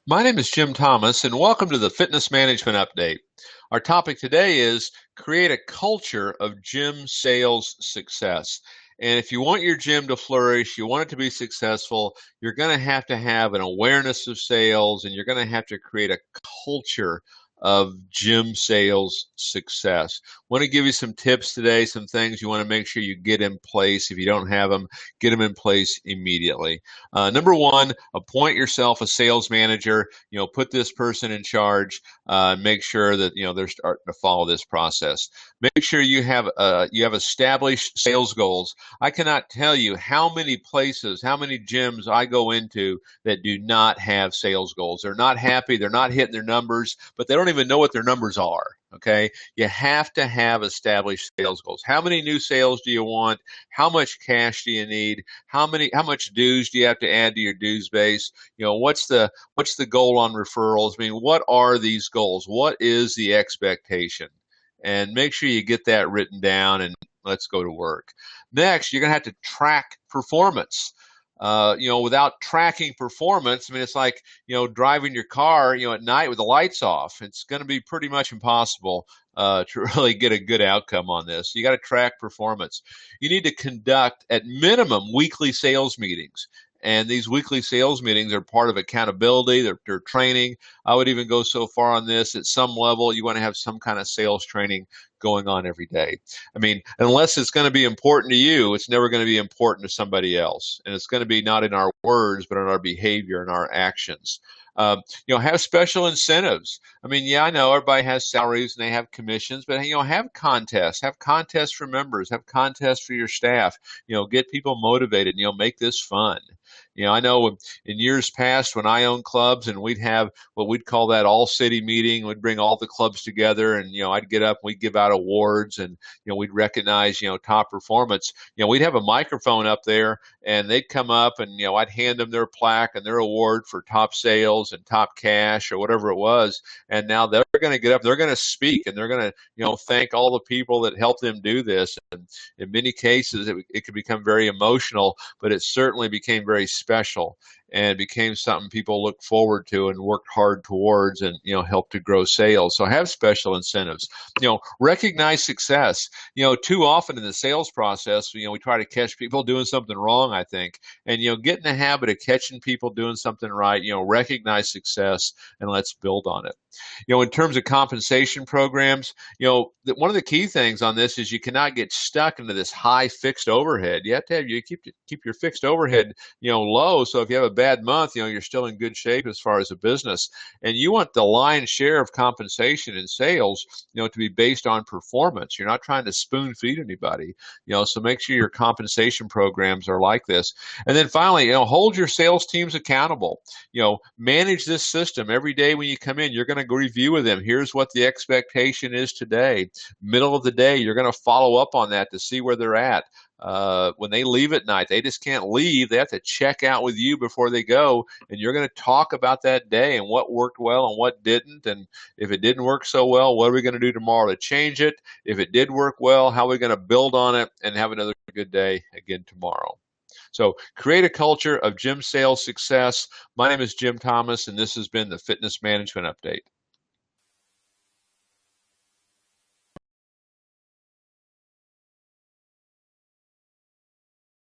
My name is Jim Thomas, and welcome to the Fitness Management Update. Our topic today is create a culture of gym sales success. And if you want your gym to flourish, you want it to be successful, you're going to have an awareness of sales, and you're going to have to create a culture of gym sales success. I want to give you some tips today, some things you want to make sure you get in place. If you don't have them, get them in place immediately. Number one, appoint yourself a sales manager. Put this person in charge. Make sure that they're starting to follow this process. Make sure you have established sales goals. I cannot tell you how many places, how many gyms I go into that do not have sales goals. They're not happy. They're not hitting their numbers, but they don't even know what their numbers are. Okay, you have to have established sales goals. How many new sales do you want? How much cash do you need? How much dues do you have to add to your dues base? What's the goal on referrals? I mean, what are these goals? What is the expectation? And make sure you get that written down, and let's go to work. Next, you're going to have to track performance. Without tracking performance, I mean, it's like, driving your car, at night with the lights off. It's going to be pretty much impossible to really get a good outcome on this. You got to track performance. You need to conduct, at minimum, weekly sales meetings. And these weekly sales meetings are part of accountability. They're training. I would even go so far on this, at some level, you want to have some kind of sales training going on every day. I mean, unless it's going to be important to you, it's never going to be important to somebody else. And it's going to be not in our words, but in our behavior and our actions. Have special incentives. I mean, yeah, I know everybody has salaries and they have commissions, but have contests for members, have contests for your staff. Get people motivated. Make this fun. I know in years past when I owned clubs and we'd have what we'd call that all city meeting, we'd bring all the clubs together, and I'd get up and we'd give out awards, and we'd recognize top performance. We'd have a microphone up there, and they'd come up, and I'd hand them their plaque and their award for top sales and top cash or whatever it was. And now they're going to get up, they're going to speak, and they're going to thank all the people that helped them do this. And in many cases it could become very emotional, but it certainly became very special and became something people looked forward to and worked hard towards, and helped to grow sales. So have special incentives. Recognize success. Too often in the sales process, we try to catch people doing something wrong, I think. And get in the habit of catching people doing something right. Recognize success, and let's build on it. In terms of compensation programs, one of the key things on this is you cannot get stuck into this high fixed overhead. You have to keep your fixed overhead low. So if you have a bad month, you're still in good shape as far as a business. And you want the lion's share of compensation in sales, to be based on performance. You're not trying to spoon feed anybody. So make sure your compensation programs are like this. And then finally, hold your sales teams accountable. Manage this system every day when you come in. You're going to go review with them. Here's what the expectation is today. Middle of the day, you're going to follow up on that to see where they're at. When they leave at night, they just can't leave. They have to check out with you before they go, and you're going to talk about that day and what worked well and what didn't. And if it didn't work so well, what are we going to do tomorrow to change it? If it did work well, how are we going to build on it and have another good day again tomorrow? So create a culture of gym sales success. My name is Jim Thomas, and this has been the Fitness Management Update.